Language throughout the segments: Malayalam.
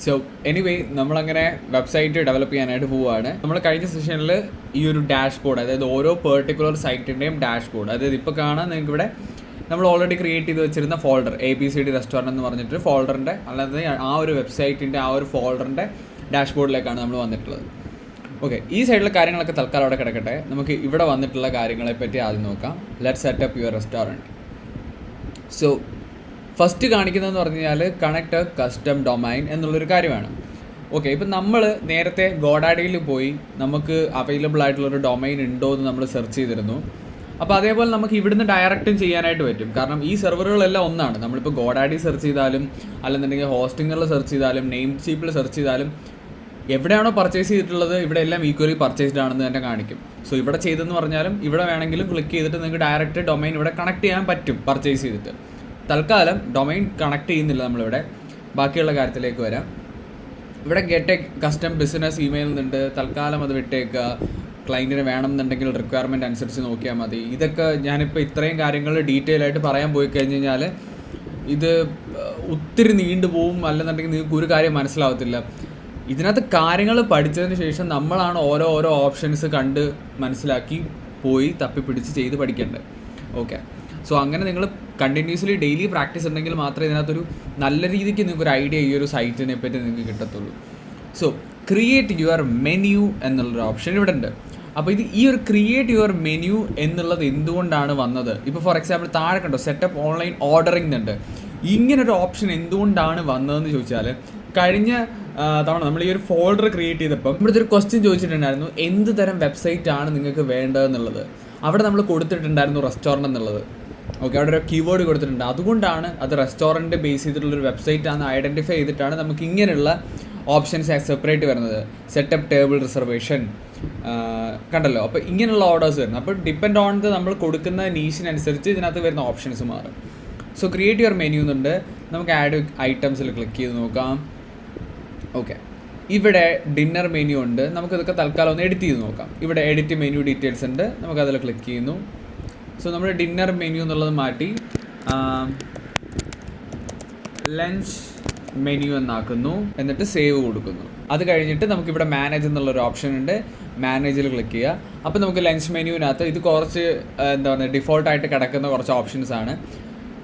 സോ എനിവേ നമ്മളങ്ങനെ വെബ്സൈറ്റ് ഡെവലപ്പ് ചെയ്യാനായിട്ട് പോവുകയാണ്. നമ്മൾ കഴിഞ്ഞ സെഷനിൽ ഈ ഒരു ഡാഷ്ബോർഡ്, അതായത് ഓരോ പെർട്ടിക്കുലർ സൈറ്റിൻ്റെയും ഡാഷ്ബോർഡ്, അതായത് ഇപ്പോൾ കാണാൻ നിങ്ങൾക്ക് ഇവിടെ നമ്മൾ ഓൾറെഡി ക്രിയേറ്റ് ചെയ്ത് വെച്ചിരുന്ന ഫോൾഡർ ABCD റെസ്റ്റോറൻറ്റ് എന്ന് പറഞ്ഞിട്ട് ഫോൾഡറിൻ്റെ, അല്ലാതെ ആ ഒരു വെബ്സൈറ്റിൻ്റെ ആ ഒരു ഫോൾഡറിൻ്റെ ഡാഷ്ബോർഡിലേക്കാണ് നമ്മൾ വന്നിട്ടുള്ളത്. ഓക്കെ, ഈ സൈഡിലെ കാര്യങ്ങളൊക്കെ തൽക്കാലം അവിടെ കിടക്കട്ടെ. നമുക്ക് ഇവിടെ വന്നിട്ടുള്ള കാര്യങ്ങളെ പറ്റി ആദ്യം നോക്കാം. Let set up your restaurant. So first കാണിക്കുന്നതെന്ന് പറഞ്ഞു കഴിഞ്ഞാൽ കണക്ട് കസ്റ്റം ഡൊമൈൻ എന്നുള്ളൊരു കാര്യമാണ്. ഓക്കെ, ഇപ്പം നമ്മൾ നേരത്തെ ഗോഡാഡിയിൽ പോയി നമുക്ക് അവൈലബിൾ ആയിട്ടുള്ളൊരു ഡൊമൈൻ ഉണ്ടോ എന്ന് നമ്മൾ സെർച്ച് ചെയ്തിരുന്നു. അപ്പോൾ അതേപോലെ നമുക്ക് ഇവിടുന്ന് ഡയറക്റ്റും ചെയ്യാനായിട്ട് പറ്റും. കാരണം ഈ സെർവറുകളെല്ലാം ഒന്നാണ്. നമ്മളിപ്പോൾ ഗോഡാഡി സെർച്ച് ചെയ്താലും അല്ലെന്നുണ്ടെങ്കിൽ ഹോസ്റ്റിങ്ങുകളിൽ സെർച്ച് ചെയ്താലും നെയിം ചീപ്പിൽ സെർച്ച് ചെയ്താലും എവിടെയാണോ പർച്ചേസ് ചെയ്തിട്ടുള്ളത് ഇവിടെ എല്ലാം ഈക്വലി പർച്ചേസ്ഡ് ആണെന്ന് തന്നെ കാണിക്കും. സോ ഇവിടെ ചെയ്തെന്ന് പറഞ്ഞാലും ഇവിടെ വേണമെങ്കിലും ക്ലിക്ക് ചെയ്തിട്ട് നിങ്ങൾക്ക് ഡയറക്റ്റ് ഡൊമൈൻ ഇവിടെ കണക്ട് ചെയ്യാൻ പറ്റും പർച്ചേസ് ചെയ്തിട്ട്. തൽക്കാലം ഡൊമൈൻ കണക്ട് ചെയ്യുന്നില്ല നമ്മളിവിടെ. ബാക്കിയുള്ള കാര്യത്തിലേക്ക് വരാം. ഇവിടെ get A custom business email എന്നുണ്ട്. തൽക്കാലം അത് വിട്ടേക്കുക. ക്ലയൻറ്റിന് വേണമെന്നുണ്ടെങ്കിൽ റിക്വയർമെൻറ്റ് അനുസരിച്ച് നോക്കിയാൽ മതി. ഇതൊക്കെ ഞാനിപ്പോൾ ഇത്രയും കാര്യങ്ങൾ ഡീറ്റെയിൽ ആയിട്ട് പറയാൻ പോയി കഴിഞ്ഞ് കഴിഞ്ഞാൽ ഇത് ഒത്തിരി നീണ്ടു പോവും, അല്ലെന്നുണ്ടെങ്കിൽ നിങ്ങൾക്ക് ഒരു കാര്യം മനസ്സിലാവത്തില്ല. ഇതിനകത്ത് കാര്യങ്ങൾ പഠിച്ചതിന് ശേഷം നമ്മളാണ് ഓരോ ഓപ്ഷൻസ് കണ്ട് മനസ്സിലാക്കി പോയി തപ്പിപ്പിടിച്ച് ചെയ്ത് പഠിക്കേണ്ടത്. ഓക്കെ, സോ അങ്ങനെ നിങ്ങൾ കണ്ടിന്യൂസ്ലി ഡെയിലി പ്രാക്ടീസ് ഉണ്ടെങ്കിൽ മാത്രമേ ഇതിനകത്തൊരു നല്ല രീതിക്ക് നിങ്ങൾക്ക് ഒരു ഐഡിയ ഈ ഒരു സൈറ്റിനെ പറ്റി നിങ്ങൾക്ക് കിട്ടത്തുള്ളൂ. സോ ക്രിയേറ്റ് യുവർ മെനു എന്നുള്ളൊരു ഓപ്ഷൻ ഇവിടെ ഉണ്ട്. അപ്പോൾ ഈ ഒരു ക്രിയേറ്റ് യുവർ മെനു എന്നുള്ളത് എന്തുകൊണ്ടാണ് വന്നത്? ഇപ്പോൾ ഫോർ എക്സാമ്പിൾ താഴെ കണ്ടോ സെറ്റപ്പ് ഓൺലൈൻ ഓർഡറിംഗ് ഉണ്ട്. ഇങ്ങനൊരു ഓപ്ഷൻ എന്തുകൊണ്ടാണ് വന്നതെന്ന് ചോദിച്ചാൽ, കഴിഞ്ഞ തവണ നമ്മൾ ഈ ഒരു ഫോൾഡർ ക്രിയേറ്റ് ചെയ്തപ്പം ഇവിടുത്തെ ഒരു ക്വസ്റ്റ്യൻ ചോദിച്ചിട്ടുണ്ടായിരുന്നു, എന്ത് തരം വെബ്സൈറ്റ് ആണ് നിങ്ങൾക്ക് വേണ്ടതെന്നുള്ളത്. അവിടെ നമ്മൾ കൊടുത്തിട്ടുണ്ടായിരുന്നു റെസ്റ്റോറൻറ്റ് എന്നുള്ളത്. ഓക്കെ, അവിടെ ഒരു കീവേഡ് കൊടുത്തിട്ടുണ്ട്. അതുകൊണ്ടാണ് അത് റെസ്റ്റോറൻറ്റ് ബേസ് ചെയ്തിട്ടുള്ളൊരു വെബ്സൈറ്റ് ആണെന്ന് ഐഡൻറ്റിഫൈ ചെയ്തിട്ടാണ് നമുക്ക് ഇങ്ങനെയുള്ള ഓപ്ഷൻസ് സെപ്പറേറ്റ് വരുന്നത്. സെറ്റപ്പ് ടേബിൾ റിസർവേഷൻ കണ്ടല്ലോ. അപ്പോൾ ഇങ്ങനെയുള്ള ഓർഡേഴ്സ് വരുന്നത്. അപ്പോൾ ഡിപ്പെൻഡ് ഓൺ നമ്മൾ കൊടുക്കുന്ന നീഷിനനുസരിച്ച് ഇതിനകത്ത് വരുന്ന ഓപ്ഷൻസ് മാറും. സോ ക്രിയേറ്റ് യുവർ മെനു എന്നുണ്ട്. നമുക്ക് ആഡ് ഐറ്റംസിൽ ക്ലിക്ക് ചെയ്ത് നോക്കാം. ഓക്കെ, ഇവിടെ ഡിന്നർ മെനു ഉണ്ട്. നമുക്കിതൊക്കെ തൽക്കാലം ഒന്ന് എഡിറ്റ് ചെയ്ത് നോക്കാം. ഇവിടെ എഡിറ്റ് മെനു ഡീറ്റെയിൽസ് ഉണ്ട്. നമുക്കതിൽ ക്ലിക്ക് ചെയ്യുന്നു. സോ നമ്മൾ ഡിന്നർ മെനു എന്നുള്ളത് മാറ്റി ലഞ്ച് മെനു എന്നാക്കുന്നു. എന്നിട്ട് സേവ് കൊടുക്കുന്നു. അത് കഴിഞ്ഞിട്ട് നമുക്കിവിടെ മാനേജ് എന്നുള്ളൊരു ഓപ്ഷൻ ഉണ്ട്. മാനേജിൽ ക്ലിക്ക് ചെയ്യുക. അപ്പോൾ നമുക്ക് ലഞ്ച് മെനുവിനകത്ത് ഇത് കുറച്ച് എന്താ പറയുക ഡിഫോൾട്ടായിട്ട് കിടക്കുന്ന കുറച്ച് ഓപ്ഷൻസ് ആണ്.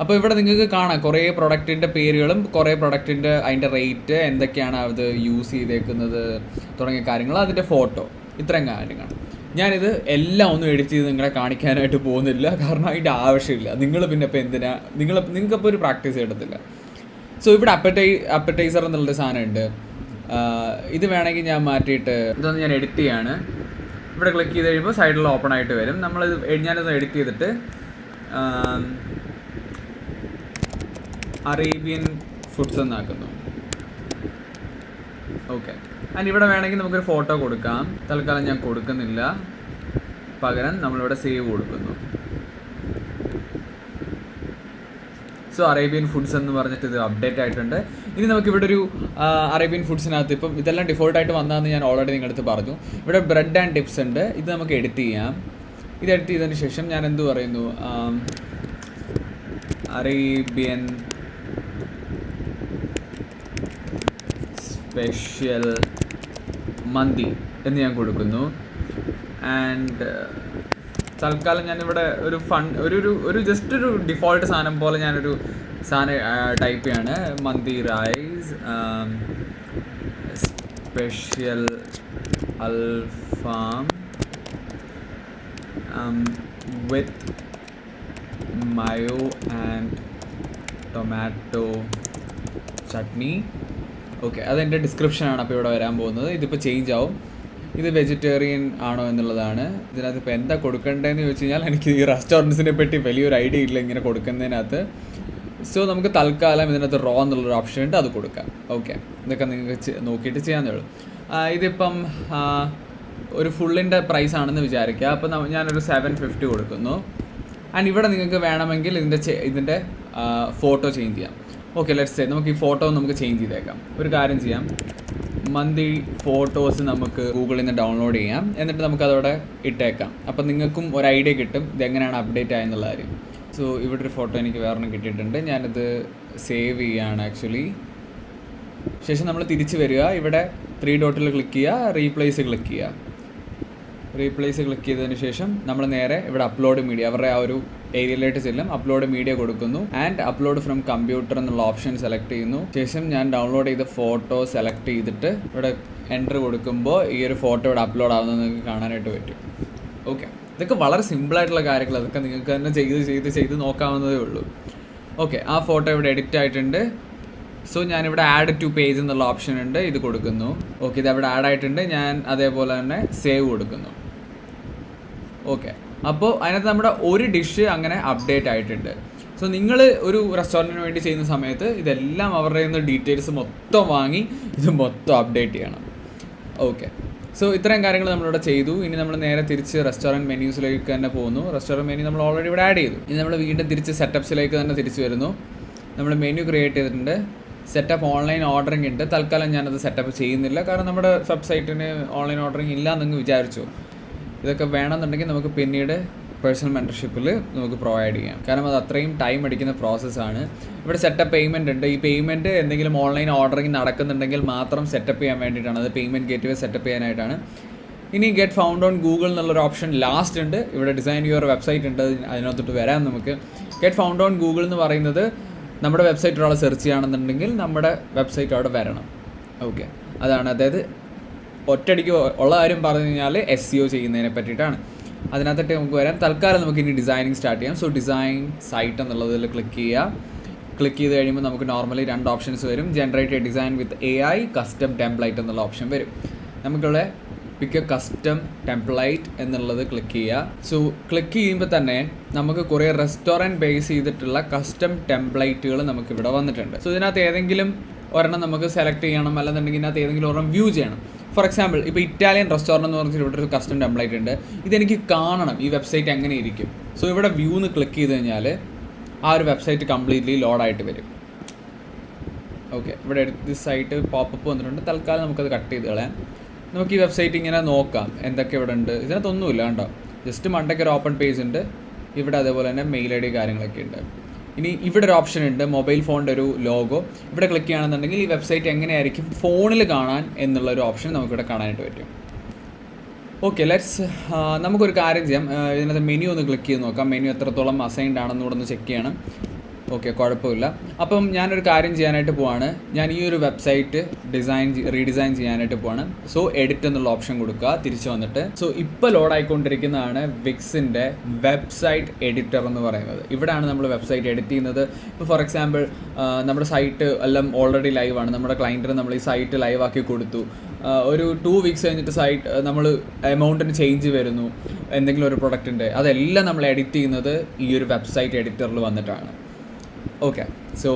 അപ്പോൾ ഇവിടെ നിങ്ങൾക്ക് കാണാം കുറേ പ്രൊഡക്റ്റിൻ്റെ പേരുകളും കുറേ പ്രൊഡക്റ്റിൻ്റെ അതിൻ്റെ റേറ്റ്, എന്തൊക്കെയാണ് അത് യൂസ് ചെയ്തേക്കുന്നത് തുടങ്ങിയ കാര്യങ്ങൾ, അതിൻ്റെ ഫോട്ടോ, ഇത്രയും കാര്യങ്ങൾ. ഞാനിത് എല്ലാം ഒന്നും എഡിറ്റ് ചെയ്ത് നിങ്ങളെ കാണിക്കാനായിട്ട് പോകുന്നില്ല. കാരണം അതിൻ്റെ ആവശ്യമില്ല. നിങ്ങൾ പിന്നെ ഇപ്പോൾ എന്തിനാ നിങ്ങൾക്കപ്പോൾ ഒരു പ്രാക്ടീസ് ചെയ്യത്തില്ല. സോ ഇവിടെ അപ്പറ്റൈസർ എന്നുള്ളൊരു സാധനമുണ്ട്. ഇത് വേണമെങ്കിൽ ഞാൻ മാറ്റിയിട്ട് ഇതൊന്ന് ഞാൻ എഡിറ്റ് ചെയ്യാണ്. ഇവിടെ ക്ലിക്ക് ചെയ്ത് കഴിയുമ്പോൾ സൈഡിൽ ഓപ്പൺ ആയിട്ട് വരും. ഞാനിത് എഡിറ്റ് ചെയ്തിട്ട് അറേബ്യൻ ഫുഡ്സ് എന്നാക്കുന്നു. ഓക്കെ, ആൻഡ് ഇവിടെ വേണമെങ്കിൽ നമുക്കൊരു ഫോട്ടോ കൊടുക്കാം. തൽക്കാലം ഞാൻ കൊടുക്കുന്നില്ല. പകരം നമ്മളിവിടെ സേവ് കൊടുക്കുന്നു. സോ അറേബ്യൻ ഫുഡ്സ് എന്ന് പറഞ്ഞിട്ട് ഇത് അപ്ഡേറ്റ് ആയിട്ടുണ്ട്. ഇനി നമുക്കിവിടെ ഒരു അറേബ്യൻ ഫുഡ്സിനകത്ത് ഇപ്പം ഇതെല്ലാം ഡിഫോൾട്ടായിട്ട് വന്നതെന്ന് ഞാൻ ഓൾറെഡി നിങ്ങളടുത്ത് പറഞ്ഞു. ഇവിടെ ബ്രെഡ് ആൻഡ് ടിപ്സ് ഉണ്ട്. ഇത് നമുക്ക് എഡിറ്റ് ചെയ്യാം. ഇത് എഡിറ്റ് ചെയ്തതിന് ശേഷം ഞാൻ എന്ത് പറയുന്നു, അറേബ്യൻ സ്പെഷ്യൽ മന്തി എന്ന് ഞാൻ കൊടുക്കുന്നു. ആൻഡ് തൽക്കാലം ഞാനിവിടെ ഒരു ജസ്റ്റ് ഒരു ഡിഫോൾട്ട് സാധനം പോലെ ഞാനൊരു സാധനം ടൈപ്പ് ചെയ്യാണ്. Mandi rice special alfaham with mayo and tomato chutney. Okay, അതെൻ്റെ ഡിസ്ക്രിപ്ഷനാണ് അപ്പോൾ ഇവിടെ വരാൻ പോകുന്നത്. ഇതിപ്പോൾ ചേഞ്ച് ആവും. ഇത് വെജിറ്റേറിയൻ ആണോ എന്നുള്ളതാണ്. ഇതിനകത്ത് ഇപ്പോൾ എന്താ കൊടുക്കേണ്ടതെന്ന് ചോദിച്ചു കഴിഞ്ഞാൽ എനിക്ക് ഈ റെസ്റ്റോറൻറ്റ്സിനെ പറ്റി വലിയൊരു ഐഡിയ ഇല്ല ഇങ്ങനെ കൊടുക്കുന്നതിനകത്ത്. സോ നമുക്ക് തൽക്കാലം ഇതിനകത്ത് റോ എന്നുള്ളൊരു ഓപ്ഷൻ ഉണ്ട്, അത് കൊടുക്കാം. ഓക്കെ, ഇതൊക്കെ നിങ്ങൾക്ക് നോക്കിയിട്ട് ചെയ്യാവുന്നേ ഉള്ളൂ. ഇതിപ്പം ഒരു ഫുള്ളിൻ്റെ പ്രൈസ് ആണെന്ന് വിചാരിക്കുക. അപ്പോൾ ഞാനൊരു 750 കൊടുക്കുന്നു. ആൻഡ് ഇവിടെ നിങ്ങൾക്ക് വേണമെങ്കിൽ ഇതിൻ്റെ ഫോട്ടോ ചേഞ്ച് ചെയ്യാം. ഓക്കെ, ലെറ്റ്സ് സേ നമുക്ക് ഈ ഫോട്ടോ നമുക്ക് ചേഞ്ച് ചെയ്തേക്കാം. ഒരു കാര്യം ചെയ്യാം, മന്തി ഫോട്ടോസ് നമുക്ക് ഗൂഗിളിൽ നിന്ന് ഡൗൺലോഡ് ചെയ്യാം. എന്നിട്ട് നമുക്കതവിടെ ഇട്ടേക്കാം. അപ്പം നിങ്ങൾക്കും ഒരു ഐഡിയ കിട്ടും ഇതെങ്ങനെയാണ് അപ്ഡേറ്റ് ആയെന്നുള്ള കാര്യം. സോ ഇവിടെ ഒരു ഫോട്ടോ എനിക്ക് വേറൊന്നും കിട്ടിയിട്ടുണ്ട്. ഞാനിത് സേവ് ചെയ്യുകയാണ് ആക്ച്വലി. ശേഷം നമ്മൾ തിരിച്ച് വരിക, ഇവിടെ 3 ഡോട്ടിൽ ക്ലിക്ക് ചെയ്യുക, റീപ്ലേസ് ക്ലിക്ക് ചെയ്യുക. റീപ്ലേസ് ക്ലിക്ക് ചെയ്തതിന് ശേഷം നമ്മൾ നേരെ ഇവിടെ അപ്ലോഡ് മീഡിയ, അവരുടെ ആ ഒരു ഏരിയയിലായിട്ട് ചെല്ലും, അപ്ലോഡ് മീഡിയ കൊടുക്കുന്നു ആൻഡ് അപ്ലോഡ് ഫ്രം കമ്പ്യൂട്ടർ എന്നുള്ള ഓപ്ഷൻ സെലക്ട് ചെയ്യുന്നു. ശേഷം ഞാൻ ഡൗൺലോഡ് ചെയ്ത ഫോട്ടോ സെലക്ട് ചെയ്തിട്ട് ഇവിടെ എൻ്റർ കൊടുക്കുമ്പോൾ ഈ ഒരു ഫോട്ടോ ഇവിടെ അപ്ലോഡ് ആവുന്നത് നിങ്ങൾക്ക് കാണാനായിട്ട് പറ്റും. ഓക്കെ, ഇതൊക്കെ വളരെ സിമ്പിളായിട്ടുള്ള കാര്യങ്ങൾ, അതൊക്കെ നിങ്ങൾക്ക് തന്നെ ചെയ്ത് നോക്കാവുന്നതേ ഉള്ളൂ. ഓക്കെ, ആ ഫോട്ടോ ഇവിടെ എഡിറ്റ് ആയിട്ടുണ്ട്. സോ ഞാനിവിടെ ആഡ് ടു പേജ് എന്നുള്ള ഓപ്ഷൻ ഉണ്ട്, ഇത് കൊടുക്കുന്നു. ഓക്കെ, ഇത് അവിടെ ആഡ് ആയിട്ടുണ്ട്. ഞാൻ അതേപോലെ തന്നെ സേവ് കൊടുക്കുന്നു. ഓക്കെ, അപ്പോൾ അതിനകത്ത് നമ്മുടെ ഒരു ഡിഷ് അങ്ങനെ അപ്ഡേറ്റ് ആയിട്ടുണ്ട്. സോ നിങ്ങൾ ഒരു റെസ്റ്റോറൻറ്റിന് വേണ്ടി ചെയ്യുന്ന സമയത്ത് ഇതെല്ലാം അവരുടെ നിന്ന് ഡീറ്റെയിൽസ് മൊത്തം വാങ്ങി ഇത് മൊത്തം അപ്ഡേറ്റ് ചെയ്യണം. ഓക്കെ, സോ ഇത്രയും കാര്യങ്ങൾ നമ്മളിവിടെ ചെയ്തു. ഇനി നമ്മൾ നേരെ തിരിച്ച് റെസ്റ്റോറൻറ്റ് മെനൂസിലേക്ക് തന്നെ പോകുന്നു. റെസ്റ്റോറൻറ്റ് മെനു നമ്മൾ ഓൾറെഡി ഇവിടെ ആഡ് ചെയ്തു. ഇനി നമ്മൾ വീണ്ടും തിരിച്ച് സെറ്റപ്സിലേക്ക് തന്നെ തിരിച്ച് വരുന്നു. നമ്മൾ മെനു ക്രിയേറ്റ് ചെയ്തിട്ടുണ്ട്, സെറ്റപ്പ് ഓൺലൈൻ ഓർഡറിംഗ് ഉണ്ട്. തൽക്കാലം ഞാനത് സെറ്റപ്പ് ചെയ്യുന്നില്ല, കാരണം നമ്മുടെ വെബ്സൈറ്റിന് ഓൺലൈൻ ഓർഡറിംഗ് ഇല്ല എന്നങ്ങ് വിചാരിച്ചു. ഇതൊക്കെ വേണമെന്നുണ്ടെങ്കിൽ നമുക്ക് പിന്നീട് പേഴ്സണൽ മെൻറ്റർഷിപ്പിൽ നമുക്ക് പ്രൊവൈഡ് ചെയ്യാം, കാരണം അത് അത്രയും ടൈം അടിക്കുന്ന പ്രോസസ്സാണ്. ഇവിടെ സെറ്റപ്പ് പേയ്മെൻറ്റ് ഉണ്ട്. ഈ പേയ്മെൻറ്റ് എന്തെങ്കിലും ഓൺലൈൻ ഓർഡറിംഗ് നടക്കുന്നുണ്ടെങ്കിൽ മാത്രം സെറ്റപ്പ് ചെയ്യാൻ വേണ്ടിയിട്ടാണ്, അത് പേയ്മെൻറ്റ് ഗേറ്റ്വേ സെറ്റപ്പ് ചെയ്യാനായിട്ടാണ്. ഇനി ഗെറ്റ് ഫൗണ്ട് ഓൺ ഗൂഗിൾ എന്നുള്ളൊരു ഓപ്ഷൻ ലാസ്റ്റ് ഉണ്ട്. ഇവിടെ ഡിസൈൻ യുവർ വെബ്സൈറ്റ് ഉണ്ട്, അതിനകത്തോട്ട് വരാം നമുക്ക്. ഗെറ്റ് ഫൗണ്ട് ഓൺ ഗൂഗിൾ എന്ന് പറയുന്നത് നമ്മുടെ വെബ്സൈറ്റ് ഒരാളെ സെർച്ച് ചെയ്യുകയാണെന്നുണ്ടെങ്കിൽ നമ്മുടെ വെബ്സൈറ്റ് അവിടെ വരണം. ഓക്കെ, അതാണ്, അതായത് ഒറ്റയടിക്ക് ഉള്ള കാര്യം പറഞ്ഞു കഴിഞ്ഞാൽ SEO ചെയ്യുന്നതിനെ പറ്റിയിട്ടാണ്. അതിനകത്തിട്ട് നമുക്ക് വരാം. തൽക്കാലം നമുക്ക് ഇനി ഡിസൈനിങ് സ്റ്റാർട്ട് ചെയ്യാം. സോ ഡിസൈൻ സൈറ്റ് എന്നുള്ളതിൽ ക്ലിക്ക് ചെയ്യുക. ക്ലിക്ക് ചെയ്ത് കഴിയുമ്പോൾ നമുക്ക് നോർമലി 2 ഓപ്ഷൻസ് വരും. Generate A design with AI, custom template എന്നുള്ള ഓപ്ഷൻ വരും. നമുക്കുള്ള പിക്ക് കസ്റ്റം ടെംപ്ലേറ്റ് എന്നുള്ളത് ക്ലിക്ക് ചെയ്യുക. സോ ക്ലിക്ക് ചെയ്യുമ്പോൾ തന്നെ നമുക്ക് കുറേ റെസ്റ്റോറൻറ്റ് ബേസ് ചെയ്തിട്ടുള്ള കസ്റ്റം ടെംപ്ലേറ്റുകൾ നമുക്കിവിടെ വന്നിട്ടുണ്ട്. സോ ഇതിനകത്ത് ഏതെങ്കിലും ഒരെണ്ണം നമുക്ക് സെലക്ട് ചെയ്യണം, അല്ലെന്നുണ്ടെങ്കിൽ ഇതിനകത്ത് ഏതെങ്കിലും ഒരെണ്ണം വ്യൂ ചെയ്യണം. ഫോർ എക്സാമ്പിൾ, ഇപ്പോൾ ഇറ്റാലിയൻ റെസ്റ്റോറൻറ്റ് എന്ന് പറഞ്ഞിട്ട് ഇവിടെ ഒരു കസ്റ്റം ടെംപ്ലേറ്റ് ഉണ്ട്. ഇതെനിക്ക് കാണണം ഈ വെബ്സൈറ്റ് എങ്ങനെ ഇരിക്കും. സോ ഇവിടെ വ്യൂ എന്ന് ക്ലിക്ക് ചെയ്ത് കഴിഞ്ഞാൽ ആ ഒരു വെബ്സൈറ്റ് കംപ്ലീറ്റ്ലി ലോഡായിട്ട് വരും. ഓക്കെ, ഇവിടെ എടുത്ത് സൈറ്റ് പോപ്പപ്പ് വന്നിട്ടുണ്ട്. തൽക്കാലം നമുക്കത് കട്ട് ചെയ്ത് കളയാം. നമുക്ക് ഈ വെബ്സൈറ്റ് ഇങ്ങനെ നോക്കാം എന്തൊക്കെ ഇവിടെ ഉണ്ട്. ഇതിനകത്തൊന്നുമില്ല കണ്ടോ, ജസ്റ്റ് മണ്ടയ്ക്ക് ഒരു ഓപ്പൺ പേജ് ഉണ്ട്. ഇവിടെ അതേപോലെ തന്നെ മെയിൽ ID കാര്യങ്ങളൊക്കെ ഉണ്ട്. ഇനി ഇവിടെ ഒരു ഓപ്ഷൻ ഉണ്ട്, മൊബൈൽ ഫോണിൻ്റെ ഒരു ലോഗോ. ഇവിടെ ക്ലിക്ക് ചെയ്യുകയാണെന്നുണ്ടെങ്കിൽ ഈ വെബ്സൈറ്റ് എങ്ങനെയായിരിക്കും ഫോണിൽ കാണാൻ എന്നുള്ളൊരു ഓപ്ഷൻ നമുക്കിവിടെ കാണാനായിട്ട് പറ്റും. ഓക്കെ, നമുക്കൊരു കാര്യം ചെയ്യാം. ഇതിനകത്ത് മെനു ഒന്ന് ക്ലിക്ക് ചെയ്ത് നോക്കാം. മെനു എത്രത്തോളം അസൈൻഡ് ആണെന്ന് കൂടെ ഒന്ന് ചെക്ക് ചെയ്യണം. ഓക്കെ, കുഴപ്പമില്ല. അപ്പം ഞാനൊരു കാര്യം ചെയ്യാനായിട്ട് പോവാണ്. ഞാൻ ഈ ഒരു വെബ്സൈറ്റ് റീഡിസൈൻ ചെയ്യാനായിട്ട് പോവാണ്. സോ എഡിറ്റ് എന്നുള്ള ഓപ്ഷൻ കൊടുക്കുക, തിരിച്ച് വന്നിട്ട്. സോ ഇപ്പോൾ ലോഡായിക്കൊണ്ടിരിക്കുന്നതാണ് വിക്സിൻ്റെ വെബ്സൈറ്റ് എഡിറ്റർ എന്ന് പറയുന്നത്. ഇവിടെയാണ് നമ്മൾ വെബ്സൈറ്റ് എഡിറ്റ് ചെയ്യുന്നത്. ഇപ്പോൾ ഫോർ എക്സാമ്പിൾ നമ്മുടെ സൈറ്റ് എല്ലാം ഓൾറെഡി ലൈവാണ്. നമ്മുടെ ക്ലയൻറ്റിന് നമ്മൾ ഈ സൈറ്റ് ലൈവാക്കി കൊടുത്തു. ഒരു 2 വീക്സ് കഴിഞ്ഞിട്ട് സൈറ്റ് നമ്മൾ എമൗണ്ടിന് ചേഞ്ച് വരുന്നു, എന്തെങ്കിലും ഒരു പ്രൊഡക്റ്റിൻ്റെ, അതെല്ലാം നമ്മൾ എഡിറ്റ് ചെയ്യുന്നത് ഈ ഒരു വെബ്സൈറ്റ് എഡിറ്ററിൽ വന്നിട്ടാണ്. ഓക്കെ, സോ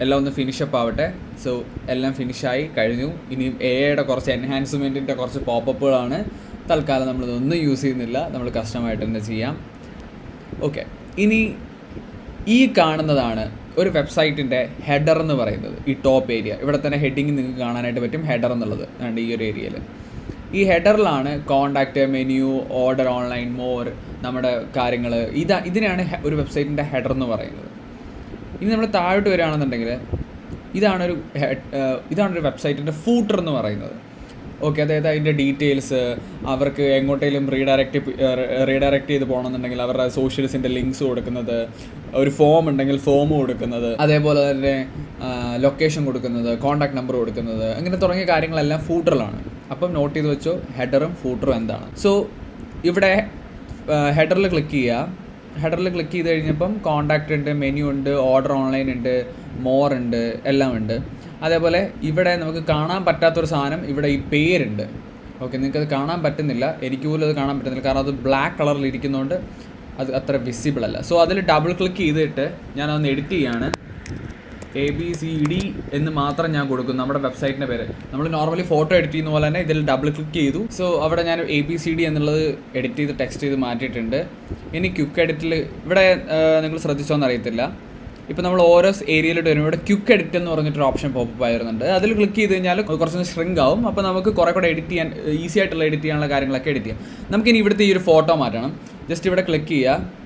എല്ലാം ഒന്ന് ഫിനിഷപ്പ് ആവട്ടെ. സോ എല്ലാം ഫിനിഷായി കഴിഞ്ഞു. ഇനി AI കുറച്ച് എൻഹാൻസ്മെൻറ്റിൻ്റെ കുറച്ച് പോപ്പപ്പുകളാണ്. തൽക്കാലം നമ്മളിതൊന്നും യൂസ് ചെയ്യുന്നില്ല, നമ്മൾ കസ്റ്റമായിട്ട് തന്നെ ചെയ്യാം. ഓക്കെ, ഇനി ഈ കാണുന്നതാണ് ഒരു വെബ്സൈറ്റിൻ്റെ ഹെഡർ എന്ന് പറയുന്നത്. ഈ ടോപ്പ് ഏരിയ ഇവിടെ തന്നെ ഹെഡിങ് നിങ്ങൾക്ക് കാണാനായിട്ട് പറ്റും. ഹെഡർ എന്നുള്ളത് ഉണ്ട് ഈ ഒരു ഏരിയയിൽ. ഈ ഹെഡറിലാണ് contact, menu, order, online, more, നമ്മുടെ കാര്യങ്ങൾ, ഇതിനാണ് ഒരു വെബ്സൈറ്റിൻ്റെ ഹെഡർ എന്ന് പറയുന്നത്. ഇനി നമ്മൾ താഴോട്ട് വരികയാണെന്നുണ്ടെങ്കിൽ ഇതാണൊരു വെബ്സൈറ്റിൻ്റെ ഫൂട്ടർ എന്ന് പറയുന്നത്. ഓക്കെ, അതായത് അതിൻ്റെ ഡീറ്റെയിൽസ്, അവർക്ക് എങ്ങോട്ടേലും റീഡയറക്റ്റ് ചെയ്ത് പോകണമെന്നുണ്ടെങ്കിൽ അവരുടെ സോഷ്യൽസിൻ്റെ ലിങ്ക്സ് കൊടുക്കുന്നത്, ഒരു ഫോം ഉണ്ടെങ്കിൽ ഫോം കൊടുക്കുന്നത്, അതേപോലെ തന്നെ ലൊക്കേഷൻ കൊടുക്കുന്നത്, കോൺടാക്ട് നമ്പർ കൊടുക്കുന്നത്, അങ്ങനെ തുടങ്ങിയ കാര്യങ്ങളെല്ലാം ഫൂട്ടറിലാണ്. അപ്പം നോട്ട് ചെയ്ത് വെച്ചോ ഹെഡറും ഫൂട്ടറും എന്താണ്. സോ ഇവിടെ ഹെഡറിൽ ക്ലിക്ക് ചെയ്യുക. ഹെഡറിൽ ക്ലിക്ക് ചെയ്ത് കഴിഞ്ഞപ്പം കോണ്ടാക്റ്റ് ഉണ്ട്, മെനു ഉണ്ട്, ഓർഡർ ഓൺലൈൻ ഉണ്ട്, മോർ ഉണ്ട്, എല്ലാം ഉണ്ട്. അതേപോലെ ഇവിടെ നമുക്ക് കാണാൻ പറ്റാത്തൊരു സാധനം, ഇവിടെ ഈ പേരുണ്ട്. ഓക്കെ, നിങ്ങൾക്കത് കാണാൻ പറ്റുന്നില്ല, എനിക്ക് പോലും അത് കാണാൻ പറ്റുന്നില്ല, കാരണം അത് ബ്ലാക്ക് കളറിൽ ഇരിക്കുന്നതുകൊണ്ട് അത് അത്ര വിസിബിൾ അല്ല. സോ അതിൽ ഡബിൾ ക്ലിക്ക് ചെയ്തിട്ട് ഞാനതൊന്ന് എഡിറ്റ് ചെയ്യാണ്. ABCD എന്ന് മാത്രം ഞാൻ കൊടുക്കും നമ്മുടെ വെബ്സൈറ്റിൻ്റെ പേര്. നമ്മൾ നോർമലി ഫോട്ടോ എഡിറ്റ് ചെയ്യുന്ന പോലെ തന്നെ ഇതിൽ ഡബിൾ ക്ലിക്ക് ചെയ്തു. സോ അവിടെ ഞാൻ ABCD എന്നുള്ളത് എഡിറ്റ് ചെയ്ത് ടെക്സ്റ്റ് ചെയ്ത് മാറ്റിയിട്ടുണ്ട്. ഇനി ക്വിക്ക് എഡിറ്റിൽ ഇവിടെ നിങ്ങൾ ശ്രദ്ധിച്ചോന്ന് അറിയത്തില്ല, ഇപ്പോൾ നമ്മൾ ഓരോ ഏരിയയിലോട്ട് വരുമ്പോൾ ഇവിടെ ക്വിക്ക് എഡിറ്റ് എന്ന് പറഞ്ഞിട്ടൊരു ഓപ്ഷൻ പോപ്പ് ആയിരുന്നുണ്ട്. അതിൽ ക്ലിക്ക് ചെയ്ത് കഴിഞ്ഞാൽ കുറച്ചൊന്ന് ഷ്രിങ്ക് ആവും. അപ്പോൾ നമുക്ക് കുറേ കൂടെ എഡിറ്റ് ചെയ്യാൻ ഈസി ആയിട്ടുള്ള എഡിറ്റ് ചെയ്യാനുള്ള കാര്യങ്ങളൊക്കെ എഡിറ്റ് ചെയ്യാം. നമുക്കിനി ഇവിടുത്തെ ഈ ഒരു ഫോട്ടോ മാറ്റണം. ജസ്റ്റ് ഇവിടെ ക്ലിക്ക് ചെയ്യുക.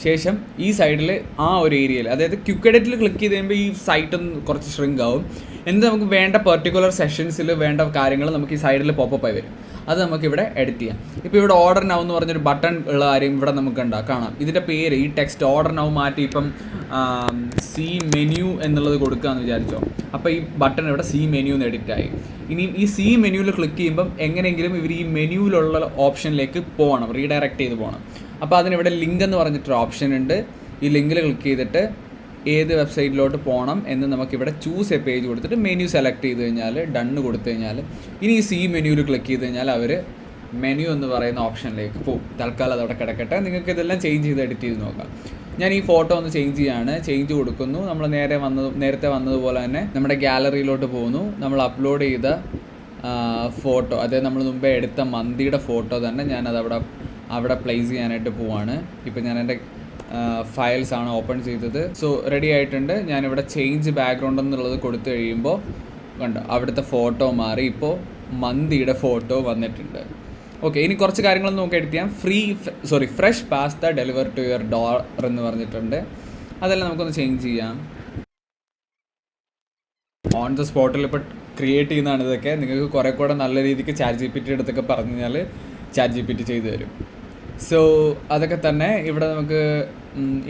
ശേഷം ഈ സൈഡിൽ ആ ഒരു ഏരിയയിൽ, അതായത് ക്വിക്ക് എഡിറ്റിൽ ക്ലിക്ക് ചെയ്ത് കഴിയുമ്പോൾ ഈ സൈറ്റ് ഒന്ന് കുറച്ച് ഷ്രിങ്ക് ആവും. എന്നിട്ട് നമുക്ക് വേണ്ട പെർട്ടിക്കുലർ സെഷൻസിൽ വേണ്ട കാര്യങ്ങൾ നമുക്ക് ഈ സൈഡിൽ പോപ്പപ്പ് ആയി വരും. അത് നമുക്കിവിടെ എഡിറ്റ് ചെയ്യാം. ഇപ്പോൾ ഇവിടെ ഓർഡർ നൗ എന്ന് പറഞ്ഞൊരു ബട്ടൺ ഉള്ള കാര്യം ഇവിടെ നമുക്ക് കാണാം. ഇതിൻ്റെ പേര്, ഈ ടെക്സ്റ്റ് ഓർഡർ നൗ മാറ്റി ഇപ്പം സി മെനു എന്നുള്ളത് കൊടുക്കുകയെന്ന് വിചാരിച്ചോ. അപ്പോൾ ഈ ബട്ടൺ ഇവിടെ സി മെനു എന്ന് എഡിറ്റായി. ഇനി ഈ സി മെനുവിൽ ക്ലിക്ക് ചെയ്യുമ്പം എങ്ങനെയെങ്കിലും ഇവർ ഈ മെനുവിലുള്ള ഓപ്ഷനിലേക്ക് പോകണം, റീഡയറക്റ്റ് ചെയ്ത് പോകണം. അപ്പോൾ അതിനിവിടെ ലിങ്ക് എന്ന് പറഞ്ഞിട്ടൊരു ഓപ്ഷൻ ഉണ്ട്. ഈ ലിങ്കിൽ ക്ലിക്ക് ചെയ്തിട്ട് ഏത് വെബ്സൈറ്റിലോട്ട് പോകണം എന്ന് നമുക്കിവിടെ ചൂസ് എ പേജ് കൊടുത്തിട്ട് മെനു സെലക്ട് ചെയ്ത് കഴിഞ്ഞാൽ, ഡണ്ണ് കൊടുത്തു കഴിഞ്ഞാൽ, ഇനി ഈ സി മെനുവിൽ ക്ലിക്ക് ചെയ്ത് കഴിഞ്ഞാൽ അവർ മെനു എന്ന് പറയുന്ന ഓപ്ഷനിലേക്ക് പോകും. തൽക്കാലം അതവിടെ കിടക്കട്ടെ. നിങ്ങൾക്ക് ഇതെല്ലാം ചേഞ്ച് ചെയ്ത് എഡിറ്റ് ചെയ്ത് നോക്കാം. ഞാൻ ഈ ഫോട്ടോ ഒന്ന് ചേഞ്ച് ചെയ്യാണ്, ചേഞ്ച് കൊടുക്കുന്നു. നമ്മൾ നേരത്തെ വന്നതുപോലെ തന്നെ നമ്മുടെ ഗാലറിയിലോട്ട് പോകുന്നു. നമ്മൾ അപ്ലോഡ് ചെയ്ത ഫോട്ടോ, അതായത് നമ്മൾ മുമ്പേ എടുത്ത മന്തിയുടെ ഫോട്ടോ തന്നെ ഞാനത് അവിടെ പ്ലേസ് ചെയ്യാനായിട്ട് പോവാണ്. ഇപ്പം ഞാൻ എൻ്റെ ഫയൽസ് ആണ് ഓപ്പൺ ചെയ്തത്. സോ റെഡി ആയിട്ടുണ്ട്. ഞാനിവിടെ ചേഞ്ച് ബാക്ക്ഗ്രൗണ്ട് എന്നുള്ളത് കൊടുത്തു കഴിയുമ്പോൾ കണ്ടോ അവിടുത്തെ ഫോട്ടോ മാറി, ഇപ്പോൾ മന്തിയുടെ ഫോട്ടോ വന്നിട്ടുണ്ട്. ഓക്കെ, ഇനി കുറച്ച് കാര്യങ്ങളൊന്നും നമുക്ക് എഡിറ്റ് ചെയ്യാം. Fresh pasta deliver to your door എന്ന് പറഞ്ഞിട്ടുണ്ട്. അതെല്ലാം നമുക്കൊന്ന് ചേഞ്ച് ചെയ്യാം. ഓൺ ദ സ്പോട്ടിൽ ഇപ്പോൾ ക്രിയേറ്റ് ചെയ്യുന്നതാണ് ഇതൊക്കെ. നിങ്ങൾക്ക് കുറേ കൂടെ നല്ല രീതിക്ക് ചാറ്റ് GPT അടുത്തൊക്കെ പറഞ്ഞു കഴിഞ്ഞാൽ ചാറ്റ് GPT ചെയ്തു തരും. സോ അതൊക്കെ തന്നെ ഇവിടെ നമുക്ക്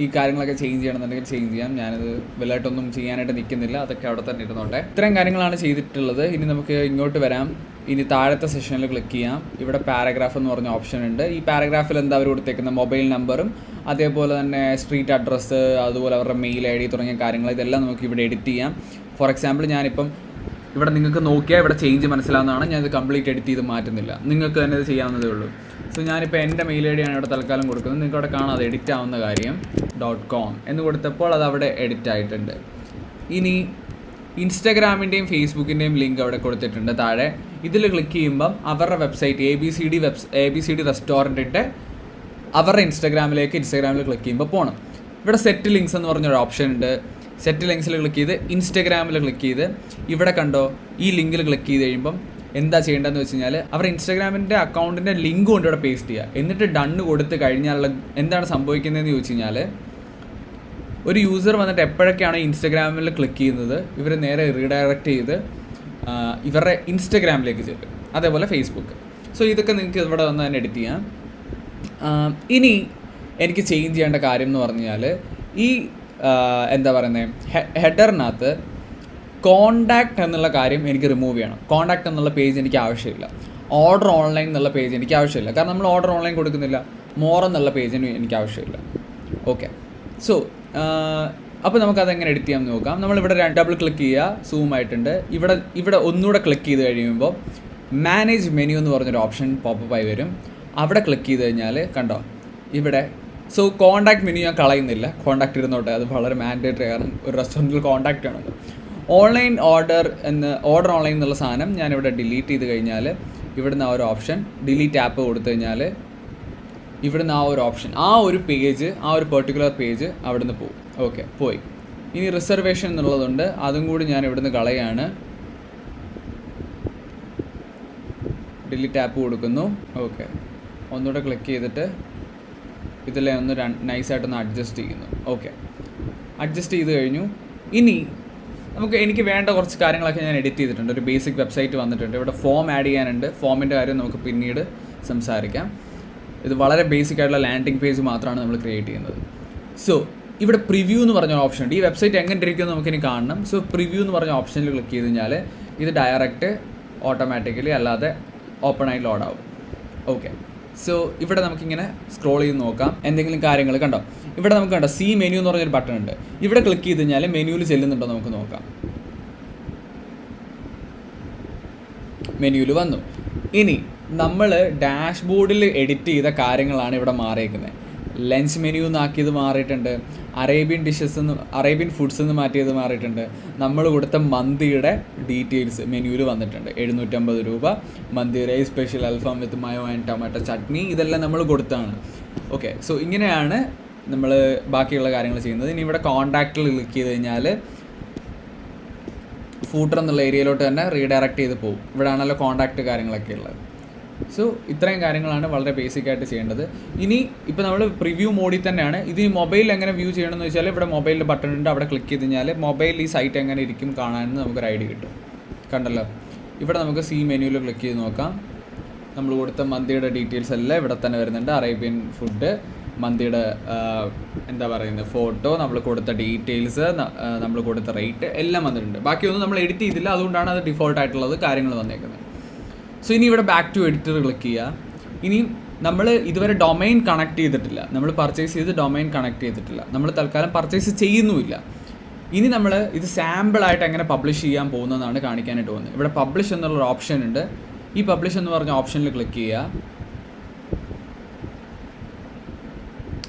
ഈ കാര്യങ്ങളൊക്കെ ചേഞ്ച് ചെയ്യണമെന്നുണ്ടെങ്കിൽ ചേഞ്ച് ചെയ്യാം. ഞാനത് വലുതായിട്ടൊന്നും ചെയ്യാനായിട്ട് നിൽക്കുന്നില്ല, അതൊക്കെ അവിടെ തന്നെ ഇരുന്നോട്ടെ. ഇത്രയും കാര്യങ്ങളാണ് ചെയ്തിട്ടുള്ളത്. ഇനി നമുക്ക് ഇങ്ങോട്ട് വരാം. ഇനി താഴത്തെ സെഷനിൽ ക്ലിക്ക് ചെയ്യാം. ഇവിടെ പാരഗ്രാഫ് എന്ന് പറഞ്ഞ ഓപ്ഷൻ ഉണ്ട്. ഈ പാരഗ്രാഫിൽ എന്താ അവർ കൊടുത്തേക്കുന്ന മൊബൈൽ നമ്പറും അതേപോലെ തന്നെ സ്ട്രീറ്റ് അഡ്രസ്സ്, അതുപോലെ അവരുടെ മെയിൽ ID തുടങ്ങിയ കാര്യങ്ങൾ, ഇതെല്ലാം നമുക്ക് ഇവിടെ എഡിറ്റ് ചെയ്യാം. ഫോർ എക്സാമ്പിൾ ഞാനിപ്പം ഇവിടെ നിങ്ങൾക്ക് നോക്കിയാൽ ഇവിടെ ചേഞ്ച് മനസ്സിലാവുന്നതാണ്. ഞാനിത് കംപ്ലീറ്റ് എഡിറ്റ് ചെയ്ത് മാറ്റുന്നില്ല, നിങ്ങൾക്ക് തന്നെ ഇത് ചെയ്യാവുന്നതേ ഉള്ളൂ. സോ ഞാനിപ്പോൾ എൻ്റെ മെയിൽ ID ആണ് ഇവിടെ തൽക്കാലം കൊടുക്കുന്നത്. നിങ്ങൾക്ക് അവിടെ കാണാം അത് എഡിറ്റ് ആവുന്ന കാര്യം. .com എന്ന് കൊടുത്തപ്പോൾ അത് അവിടെ എഡിറ്റ് ആയിട്ടുണ്ട്. ഇനി ഇൻസ്റ്റാഗ്രാമിൻ്റെയും ഫേസ്ബുക്കിൻ്റെയും ലിങ്ക് അവിടെ കൊടുത്തിട്ടുണ്ട് താഴെ. ഇതിൽ ക്ലിക്ക് ചെയ്യുമ്പം അവരുടെ വെബ്സൈറ്റ് ABCD റെസ്റ്റോറൻറ്റിൻ്റെ അവരുടെ ഇൻസ്റ്റാഗ്രാമിൽ ക്ലിക്ക് ചെയ്യുമ്പോൾ പോകണം. ഇവിടെ സെറ്റ് ലിങ്ക്സ് എന്ന് പറഞ്ഞൊരു ഓപ്ഷൻ ഉണ്ട്. സെറ്റ് ലിങ്ക്സിൽ ക്ലിക്ക് ചെയ്ത് ഇൻസ്റ്റാഗ്രാമിൽ ക്ലിക്ക് ചെയ്ത് ഇവിടെ കണ്ടോ ഈ ലിങ്കിൽ ക്ലിക്ക് ചെയ്ത് കഴിയുമ്പം എന്താ ചെയ്യേണ്ടതെന്ന് വെച്ച് കഴിഞ്ഞാൽ അവരുടെ ഇൻസ്റ്റാഗ്രാമിൻ്റെ അക്കൗണ്ടിൻ്റെ ലിങ്ക് കൊണ്ട് ഇവിടെ പേസ്റ്റ് ചെയ്യുക. എന്നിട്ട് ഡണ്ണ് കൊടുത്ത് കഴിഞ്ഞാൽ എന്താണ് സംഭവിക്കുന്നതെന്ന് ചോദിച്ചു കഴിഞ്ഞാൽ, ഒരു യൂസർ വന്നിട്ട് എപ്പോഴൊക്കെയാണ് ഇൻസ്റ്റാഗ്രാമിൽ ക്ലിക്ക് ചെയ്യുന്നത് ഇവർ നേരെ റീഡയറക്റ്റ് ചെയ്ത് ഇവരുടെ ഇൻസ്റ്റാഗ്രാമിലേക്ക് ചെല്ലും. അതേപോലെ ഫേസ്ബുക്ക്. സോ ഇതൊക്കെ നിങ്ങൾക്ക് ഇവിടെ വന്ന് തന്നെ എഡിറ്റ് ചെയ്യാം. ഇനി എനിക്ക് ചേഞ്ച് ചെയ്യേണ്ട കാര്യം എന്ന് പറഞ്ഞാൽ ഈ എന്താ പറയുന്നത്, ഹെഡറിനകത്ത് കോണ്ടാക്റ്റ് എന്നുള്ള കാര്യം എനിക്ക് റിമൂവ് ചെയ്യണം. കോണ്ടാക്റ്റ് എന്നുള്ള പേജ് എനിക്ക് ആവശ്യമില്ല. ഓർഡർ ഓൺലൈൻ എന്നുള്ള പേജ് എനിക്ക് ആവശ്യമില്ല, കാരണം നമ്മൾ ഓർഡർ ഓൺലൈൻ കൊടുക്കുന്നില്ല. മോർ എന്നുള്ള പേജിന് എനിക്ക് ആവശ്യമില്ല. ഓക്കെ, സോ അപ്പോൾ നമുക്കതെങ്ങനെ എഡിറ്റ് ചെയ്യാമെന്ന് നോക്കാം. നമ്മളിവിടെ ഡബിൾ ക്ലിക്ക് ചെയ്യുക, സൂം ആയിട്ടുണ്ട്. ഇവിടെ ഒന്നുകൂടെ ക്ലിക്ക് ചെയ്ത് കഴിയുമ്പോൾ മാനേജ് മെനു എന്ന് പറഞ്ഞൊരു ഓപ്ഷൻ പോപ്പപ്പ് ആയി വരും. അവിടെ ക്ലിക്ക് ചെയ്ത് കഴിഞ്ഞാൽ കണ്ടോ ഇവിടെ സോ കോണ്ടാക്ട് മെനു ഞാൻ കളയുന്നില്ല, കോണ്ടാക്ട് ഇരുന്നോട്ടെ, അത് വളരെ മാൻഡേറ്ററി, കാരണം ഒരു റെസ്റ്റോറൻറ്റിൽ കോണ്ടാക്റ്റ് ആണത്. ഓർഡർ ഓൺലൈൻ എന്നുള്ള സാധനം ഞാനിവിടെ ഡിലീറ്റ് ചെയ്ത് കഴിഞ്ഞാൽ ഇവിടുന്ന് ആ ഒരു ഓപ്ഷൻ ഡിലീറ്റ് ആപ്പ് കൊടുത്തു കഴിഞ്ഞാൽ ഇവിടുന്ന് ആ ഒരു ഓപ്ഷൻ, ആ ഒരു പെർട്ടിക്കുലർ പേജ് അവിടുന്ന് പോകും. ഓക്കെ, പോയി. ഇനി റിസർവേഷൻ എന്നുള്ളതുണ്ട്, അതും കൂടി ഞാൻ ഇവിടുന്ന് കളയാണ്. ഡിലീറ്റ് ആപ്പ് കൊടുക്കുന്നു. ഓക്കെ, ഒന്നുകൂടെ ക്ലിക്ക് ചെയ്തിട്ട് ഇതിലെ ഒന്ന് നൈസായിട്ടൊന്ന് അഡ്ജസ്റ്റ് ചെയ്യുന്നു. ഓക്കെ, അഡ്ജസ്റ്റ് ചെയ്ത് കഴിഞ്ഞു. ഇനി എനിക്ക് വേണ്ട കുറച്ച് കാര്യങ്ങളൊക്കെ ഞാൻ എഡിറ്റ് ചെയ്തിട്ടുണ്ട്. ഒരു ബേസിക് വെബ്സൈറ്റ് വന്നിട്ടുണ്ട്. ഇവിടെ ഫോം ആഡ് ചെയ്യാനുണ്ട്. ഫോമിൻ്റെ കാര്യം നമുക്ക് പിന്നീട് സംസാരിക്കാം. ഇത് വളരെ ബേസിക് ആയിട്ടുള്ള ലാൻഡിംഗ് പേജ് മാത്രമാണ് നമ്മൾ ക്രിയേറ്റ് ചെയ്യുന്നത്. സോ ഇവിടെ പ്രിവ്യൂ എന്ന് പറഞ്ഞ ഓപ്ഷൻ ഉണ്ട്. ഈ വെബ്സൈറ്റ് എങ്ങനെ ഇരിക്കുമെന്ന് നമുക്കിനി കാണണം. സോ പ്രിവ്യൂ എന്ന് പറഞ്ഞ ഓപ്ഷനിൽ ക്ലിക്ക് ചെയ്ത് കഴിഞ്ഞാൽ ഇത് ഡയറക്റ്റ് ഓട്ടോമാറ്റിക്കലി അല്ലാതെ ഓപ്പൺ ആയി ലോഡ് ആവും. ഓക്കെ, സോ ഇവിടെ നമുക്കിങ്ങനെ സ്ക്രോൾ ചെയ്ത് നോക്കാം എന്തെങ്കിലും കാര്യങ്ങൾ. കണ്ടോ ഇവിടെ നമുക്ക് കണ്ടോ സി മെനു എന്ന് പറഞ്ഞൊരു ബട്ടൺ ഉണ്ട്. ഇവിടെ ക്ലിക്ക് ചെയ്ത് കഴിഞ്ഞാൽ മെനുവിൽ ചെല്ലുന്നുണ്ടോ നമുക്ക് നോക്കാം. മെനുവിൽ വന്നു. ഇനി നമ്മൾ ഡാഷ്ബോർഡിൽ എഡിറ്റ് ചെയ്ത കാര്യങ്ങളാണ് ഇവിടെ മാറിയിരിക്കുന്നത്. ലഞ്ച് മെനു എന്നാക്കിയത് മാറിയിട്ടുണ്ട്. അറേബ്യൻ ഫുഡ്സ് എന്ന് മാറ്റിയത് മാറിയിട്ടുണ്ട്. നമ്മൾ കൊടുത്ത മന്തിയുടെ ഡീറ്റെയിൽസ് മെനുവിൽ വന്നിട്ടുണ്ട്. 750 രൂപ mandi rice special alfaham with mayo and tomato chutney, ഇതെല്ലാം നമ്മൾ കൊടുത്താണ്. ഓക്കെ, സോ ഇങ്ങനെയാണ് നമ്മൾ ബാക്കിയുള്ള കാര്യങ്ങൾ ചെയ്യുന്നത്. ഇനി ഇവിടെ കോണ്ടാക്റ്റിൽ ക്ലിക്ക് ചെയ്ത് കഴിഞ്ഞാൽ ഫൂട്ടർ എന്നുള്ള ഏരിയയിലോട്ട് തന്നെ റീഡയറക്റ്റ് ചെയ്ത് പോകും. ഇവിടെ ആണല്ലോ കോണ്ടാക്റ്റ് കാര്യങ്ങളൊക്കെ ഉള്ളത്. സോ ഇത്രയും കാര്യങ്ങളാണ് വളരെ ബേസിക് ആയിട്ട് ചെയ്യേണ്ടത്. ഇനി ഇപ്പോൾ നമ്മൾ പ്രിവ്യൂ മോഡിൽ തന്നെയാണ്. ഇത് ഈ മൊബൈലിൽ എങ്ങനെ വ്യൂ ചെയ്യണമെന്ന് വെച്ചാൽ ഇവിടെ മൊബൈലിൽ ബട്ടൺ ഉണ്ട്, അവിടെ ക്ലിക്ക് ചെയ്ത് കഴിഞ്ഞാൽ മൊബൈലിൽ ഈ സൈറ്റ് എങ്ങനെ ഇരിക്കും കാണാനെന്ന് നമുക്കൊരു ഐഡിയ കിട്ടും. കണ്ടല്ലോ, ഇവിടെ നമുക്ക് സി മെനുവിൽ ക്ലിക്ക് ചെയ്ത് നോക്കാം. നമ്മൾ കൊടുത്ത മന്തിയുടെ ഡീറ്റെയിൽസ് എല്ലാം ഇവിടെ തന്നെ വരുന്നുണ്ട്. അറേബ്യൻ ഫുഡ്, മന്തിയുടെ എന്താ പറയുന്നത് ഫോട്ടോ, നമ്മൾ കൊടുത്ത ഡീറ്റെയിൽസ്, നമ്മൾ കൊടുത്ത റേറ്റ് എല്ലാം വന്നിട്ടുണ്ട്. ബാക്കിയൊന്നും നമ്മൾ എഡിറ്റ് ചെയ്തില്ല, അതുകൊണ്ടാണ് അത് ഡിഫോൾട്ട് ആയിട്ടുള്ളത് കാര്യങ്ങൾ വന്നേക്കുന്നത്. സോ ഇനി ഇവിടെ ബാക്ക് ടു എഡിറ്റർ ക്ലിക്ക് ചെയ്യുക. ഇനി നമ്മൾ ഇതുവരെ ഡൊമൈൻ കണക്ട് ചെയ്തിട്ടില്ല, നമ്മൾ പർച്ചേസ് ചെയ്ത് ഡൊമൈൻ കണക്ട് ചെയ്തിട്ടില്ല, നമ്മൾ തൽക്കാലം പർച്ചേസ് ചെയ്യുന്നുമില്ല. ഇനി നമ്മൾ ഇത് സാമ്പിളായിട്ട് എങ്ങനെ പബ്ലിഷ് ചെയ്യാൻ പോകുന്നതെന്നാണ് കാണിക്കാനായിട്ട് പോകുന്നത്. ഇവിടെ പബ്ലിഷ് എന്നുള്ളൊരു ഓപ്ഷൻ ഉണ്ട്. ഈ പബ്ലിഷ് എന്ന് പറഞ്ഞ ഓപ്ഷനിൽ ക്ലിക്ക് ചെയ്യുക.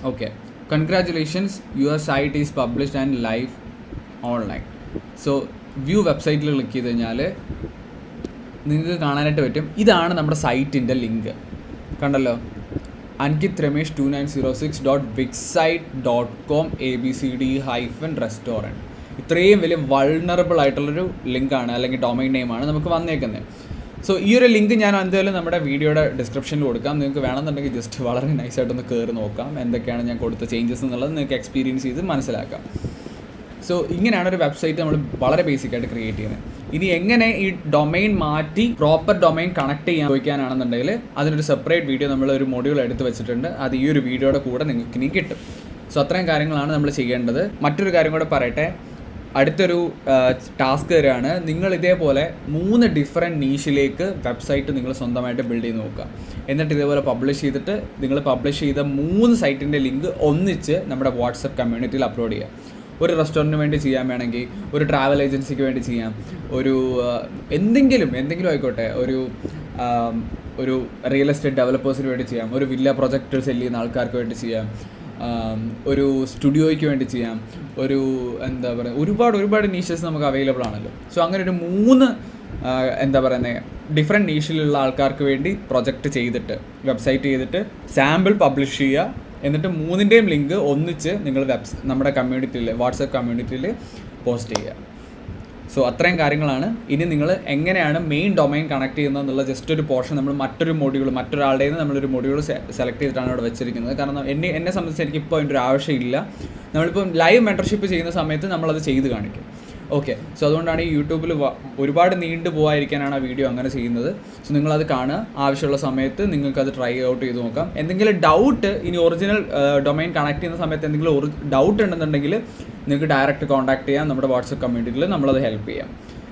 Okay, congratulations, your site is published and live online. So view വെബ്സൈറ്റിൽ ക്ലിക്ക് ചെയ്ത് കഴിഞ്ഞാൽ നിങ്ങൾക്ക് കാണാനായിട്ട് പറ്റും. ഇതാണ് നമ്മുടെ സൈറ്റിൻ്റെ ലിങ്ക്. കണ്ടല്ലോ, ankit-ramesh2906.wixsite.com abcd-restaurant. ഇത്രയും വലിയ വൾണറബിൾ ആയിട്ടുള്ളൊരു ലിങ്കാണ്, അല്ലെങ്കിൽ ഡൊമൈൻ നെയിമാണ് നമുക്ക് വന്നേക്കുന്നത്. സോ ഈ ഒരു ലിങ്ക് ഞാൻ എന്തായാലും നമ്മുടെ വീഡിയോയുടെ ഡിസ്ക്രിപ്ഷനിൽ കൊടുക്കാം. നിങ്ങൾക്ക് വേണമെന്നുണ്ടെങ്കിൽ ജസ്റ്റ് വളരെ നൈസായിട്ടൊന്ന് കയറി നോക്കാം, എന്തൊക്കെയാണ് ഞാൻ കൊടുത്ത ചേഞ്ചസ് എന്നുള്ളത് നിങ്ങൾക്ക് എക്സ്പീരിയൻസ് ചെയ്ത് മനസ്സിലാക്കാം. സോ ഇങ്ങനെയാണ് ഒരു വെബ്സൈറ്റ് നമ്മൾ വളരെ ബേസിക്കായിട്ട് ക്രിയേറ്റ് ചെയ്യുന്നത്. ഇനി എങ്ങനെ ഈ ഡൊമൈൻ മാറ്റി പ്രോപ്പർ ഡൊമൈൻ കണക്ട് ചെയ്യാൻ ചോദിക്കാനാണെന്നുണ്ടെങ്കിൽ അതിനൊരു സെപ്പറേറ്റ് വീഡിയോ നമ്മൾ ഒരു മൊഡ്യൂൾ എടുത്ത് വെച്ചിട്ടുണ്ട്. അത് ഈ ഒരു വീഡിയോയുടെ കൂടെ നിങ്ങൾക്ക് ഇനി കിട്ടും. സോ അത്രയും കാര്യങ്ങളാണ് നമ്മൾ ചെയ്യേണ്ടത്. മറ്റൊരു കാര്യം കൂടെ പറയട്ടെ, അടുത്തൊരു ടാസ്ക് തരാണ്. നിങ്ങൾ ഇതേപോലെ 3 ഡിഫറെൻറ്റ് നീഷിലേക്ക് വെബ്സൈറ്റ് നിങ്ങൾ സ്വന്തമായിട്ട് ബിൽഡ് ചെയ്ത് നോക്കുക. എന്നിട്ട് ഇതേപോലെ പബ്ലിഷ് ചെയ്തിട്ട് നിങ്ങൾ പബ്ലിഷ് ചെയ്ത 3 സൈറ്റിൻ്റെ ലിങ്ക് ഒന്നിച്ച് നമ്മുടെ വാട്സപ്പ് കമ്മ്യൂണിറ്റിയിൽ അപ്ലോഡ് ചെയ്യുക. ഒരു റെസ്റ്റോറൻറ്റിന് വേണ്ടി ചെയ്യാൻ വേണമെങ്കിൽ, ഒരു ട്രാവൽ ഏജൻസിക്ക് വേണ്ടി ചെയ്യാം, ഒരു എന്തെങ്കിലും ആയിക്കോട്ടെ, ഒരു റിയൽ എസ്റ്റേറ്റ് ഡെവലപ്പേഴ്സിന് വേണ്ടി ചെയ്യാം, ഒരു വില്ല പ്രൊജക്റ്റ് സെല് ചെയ്യുന്ന ആൾക്കാർക്ക് വേണ്ടി ചെയ്യാം, ഒരു സ്റ്റുഡിയോയ്ക്ക് വേണ്ടി ചെയ്യാം, ഒരു എന്താ പറയുക ഒരുപാട് നീഷസ് നമുക്ക് അവൈലബിൾ ആണല്ലോ. സോ അങ്ങനെ ഒരു 3 എന്താ പറയുന്നത് ഡിഫറെൻറ്റ് നീഷിലുള്ള ആൾക്കാർക്ക് വേണ്ടി പ്രൊജക്റ്റ് ചെയ്തിട്ട് വെബ്സൈറ്റ് ചെയ്തിട്ട് സാമ്പിൾ പബ്ലിഷ് ചെയ്യുക. എന്നിട്ട് 3ൻ്റെയും ലിങ്ക് ഒന്നിച്ച് നിങ്ങൾ നമ്മുടെ കമ്മ്യൂണിറ്റിയിൽ വാട്സപ്പ് കമ്മ്യൂണിറ്റിയിൽ പോസ്റ്റ് ചെയ്യുക. സോ അത്രയും കാര്യങ്ങളാണ്. ഇനി നിങ്ങൾ എങ്ങനെയാണ് മെയിൻ ഡൊമൈൻ കണക്ട് ചെയ്യുന്നത് എന്നുള്ള ജസ്റ്റ് ഒരു പോർഷൻ നമ്മൾ മറ്റൊരാളുടെ നിന്ന് നമ്മളൊരു മൊഡ്യൂൾ സെലക്ട് ചെയ്തിട്ടാണ് അവിടെ വെച്ചിരിക്കുന്നത്. കാരണം എന്നെ സംബന്ധിച്ച് എനിക്കിപ്പോൾ അതിൻ്റെ ഒരു ആവശ്യമില്ല. നമ്മളിപ്പം ലൈവ് മെൻറ്റർഷിപ്പ് ചെയ്യുന്ന സമയത്ത് നമ്മളത് ചെയ്ത് കാണിക്കും. ഓക്കെ, സോ അതുകൊണ്ടാണ് ഈ യൂട്യൂബിൽ ഒരുപാട് നീണ്ടു പോകാതിരിക്കാനാണ് ആ വീഡിയോ അങ്ങനെ ചെയ്യുന്നത്. സോ നിങ്ങളത് കാണുക, ആവശ്യമുള്ള സമയത്ത് നിങ്ങൾക്കത് ട്രൈ ഔട്ട് ചെയ്ത് നോക്കാം. എന്തെങ്കിലും ഡൗട്ട് ഇനി ഒറിജിനൽ ഡൊമൈൻ കണക്ട് ചെയ്യുന്ന സമയത്ത് എന്തെങ്കിലും ഡൗട്ട് ഉണ്ടെന്നുണ്ടെങ്കിൽ നിങ്ങൾക്ക് ഡയറക്റ്റ് കോൺടാക്ട് ചെയ്യാം. നമ്മുടെ വാട്സപ്പ് കമ്മ്യൂണിറ്റിയിൽ നമ്മളത് ഹെൽപ്പ് ചെയ്യാം.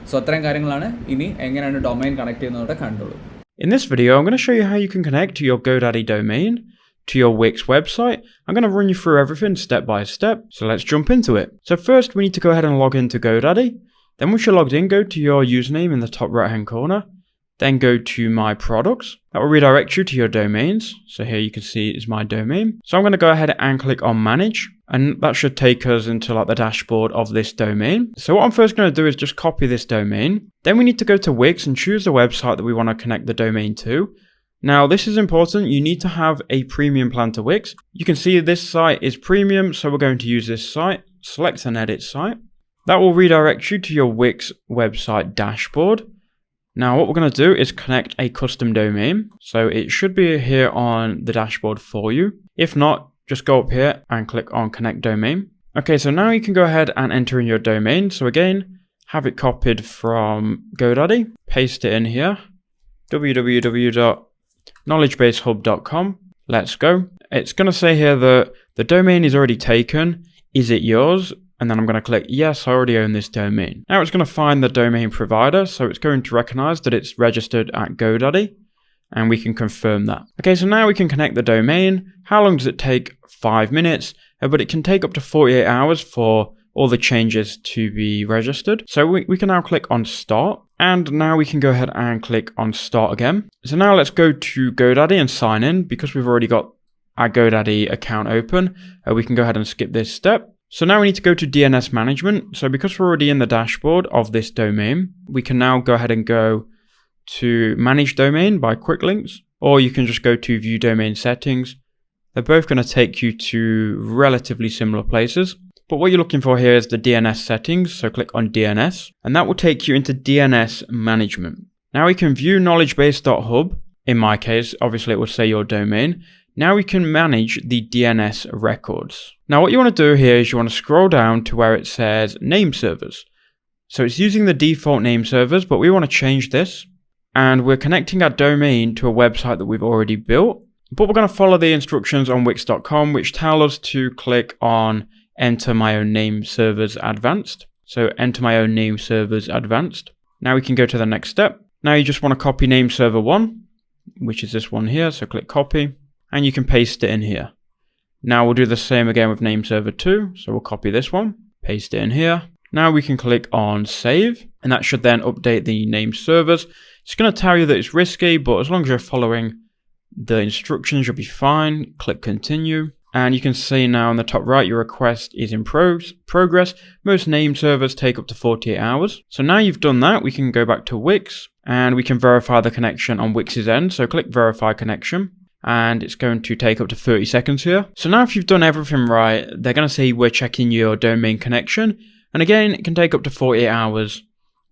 സോ അത്രയും കാര്യങ്ങളാണ്. ഇനി എങ്ങനെയാണ് ഡൊമൈൻ കണക്ട് ചെയ്യുന്നതോടെ കണ്ടോളൂ. In this video, I'm going to show you how you can connect to your GoDaddy domain to your Wix website. I'm going to run you through everything step by step, so let's jump into it. So first we need to go ahead and log into GoDaddy. Then once you're logged in, go to your username in the top right hand corner, then go to my products. That will redirect you to your domains. So here you can see is my domain. So I'm going to go ahead and click on manage, and that should take us into like the dashboard of this domain. So what I'm first going to do is just copy this domain. Then we need to go to Wix and choose the website that we want to connect the domain to. Now, this is important. You need to have a premium plan to Wix. You can see this site is premium, so we're going to use this site. Select an edit site. That will redirect you to your Wix website dashboard. Now, what we're going to do is connect a custom domain. So it should be here on the dashboard for you. If not, just go up here and click on connect domain. Okay, so now you can go ahead and enter in your domain. So again, have it copied from GoDaddy, paste it in here, www.knowledgebasehub.com. Let's go. It's going to say here that the domain is already taken. Is it yours? And then I'm going to click yes, I already own this domain. Now it's going to find the domain provider, so it's going to recognize that it's registered at GoDaddy, and we can confirm that. Okay, so now we can connect the domain. How long does it take? 5 minutes, but it can take up to 48 hours for all the changes to be registered. So we can now click on start, and now we can go ahead and click on start again. So now let's go to GoDaddy and sign in. Because we've already got our GoDaddy account open, we can go ahead and skip this step. So now we need to go to DNS management. So because we're already in the dashboard of this domain, we can now go ahead and go to manage domain by quick links, or you can just go to view domain settings. They're both going to take you to relatively similar places. But what you're looking for here is the DNS settings. So click on DNS, and that will take you into DNS management. Now we can view knowledgebase.hub. In my case, obviously it will say your domain. Now we can manage the DNS records. Now what you want to do here is you want to scroll down to where it says name servers. So it's using the default name servers, but we want to change this. And we're connecting our domain to a website that we've already built. But we're going to follow the instructions on Wix.com, which tell us to click on enter my own name servers advanced. So enter my own name servers advanced. Now we can go to the next step. Now you just want to copy name server 1, which is this one here. So click copy and you can paste it in here. Now we'll do the same again with name server 2. So we'll copy this one, paste it in here. Now we can click on save and that should then update the name servers. It's going to tell you that it's risky, but as long as you're following the instructions, you'll be fine. Click continue. And you can see now on the top right, your request is in progress. Most name servers take up to 48 hours. So now you've done that, we can go back to Wix and we can verify the connection on Wix's end. So click verify connection and it's going to take up to 30 seconds here. So now if you've done everything right, they're going to say we're checking your domain connection. And again, it can take up to 48 hours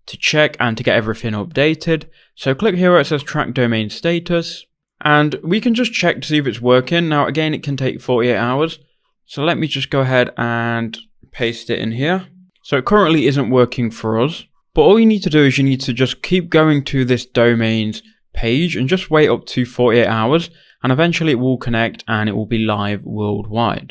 to check and to get everything updated. So click here where it says track domain status. And we can just check to see if it's working. Now, again, it can take 48 hours. So let me just go ahead and paste it in here. So it currently isn't working for us. But all you need to do is you need to just keep going to this domains page and just wait up to 48 hours. And eventually it will connect and it will be live worldwide.